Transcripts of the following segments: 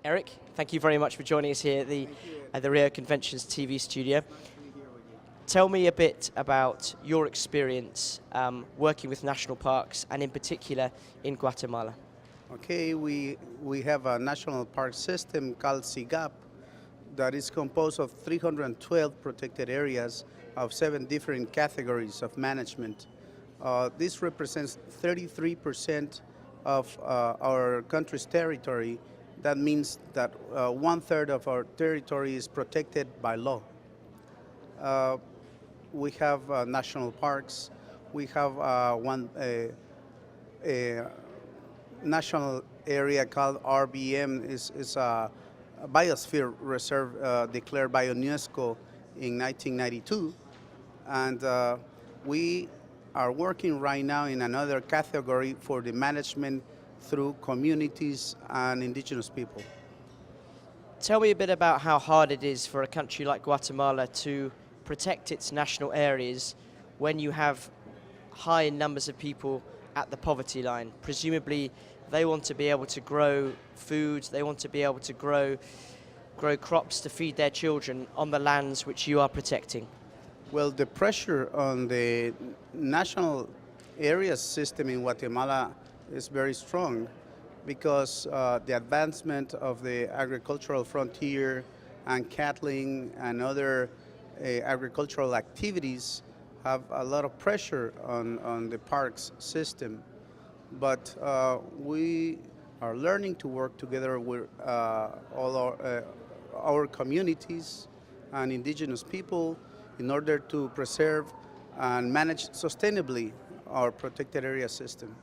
Erik, thank you very much for joining us here at the Rio Conventions TV studio. Tell me a bit about your experience working with national parks and in particular in Guatemala. Okay, we have a national park system called SIGAP that is composed of 312 protected areas of 7 different categories of management. This represents 33% of our country's territory. That means that 1/3 of our territory is protected by law. We have national parks. We have a national area called RBM is a biosphere reserve declared by UNESCO in 1992, and we are working right now in another category for the management through communities and indigenous people. Tell me a bit about how hard it is for a country like Guatemala to protect its national areas when you have high numbers of people at the poverty line. Presumably they want to be able to grow food, they want to be able to grow crops to feed their children on the lands which you are protecting. Well, the pressure on the national area system in Guatemala is very strong because the advancement of the agricultural frontier and cattling and other agricultural activities have a lot of pressure on the parks system. But we are learning to work together with all our communities and indigenous people in order to preserve and manage sustainably our protected area system.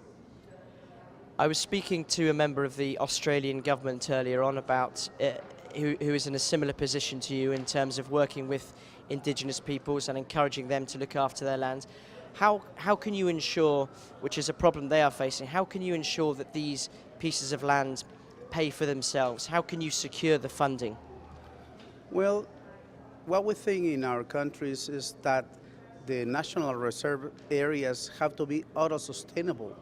I was speaking to a member of the Australian government earlier on about who is in a similar position to you in terms of working with indigenous peoples and encouraging them to look after their lands. How can you ensure, which is a problem they are facing, how can you ensure that these pieces of land pay for themselves? How can you secure the funding? Well, what we think in our countries is that the national reserve areas have to be auto-sustainable,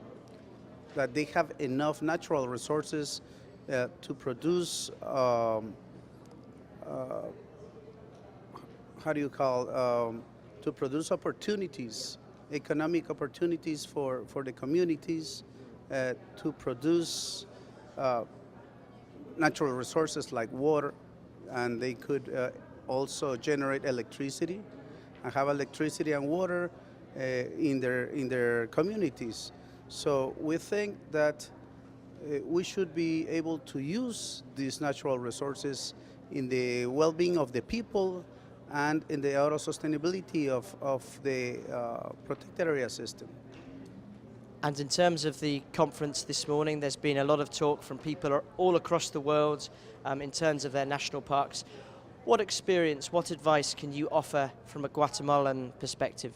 that they have enough natural resources to produce, to produce opportunities, economic opportunities for the communities, to produce natural resources like water, and they could also generate electricity and have electricity and water in their communities. So we think that we should be able to use these natural resources in the well-being of the people and in the auto-sustainability of the protected area system. And in terms of the conference this morning, there's been a lot of talk from people all across the world in terms of their national parks. What experience, what advice can you offer from a Guatemalan perspective?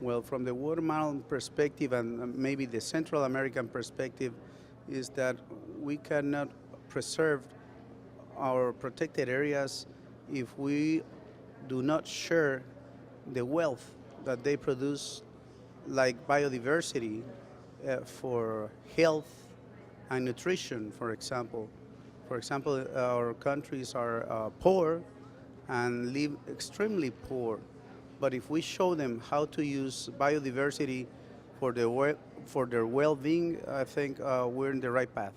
Well, from the Guatemalan perspective and maybe the Central American perspective is that we cannot preserve our protected areas if we do not share the wealth that they produce, like biodiversity for health and nutrition, for example. For example, our countries are poor and live extremely poor. But if we show them how to use biodiversity for their well-being, I think we're in the right path.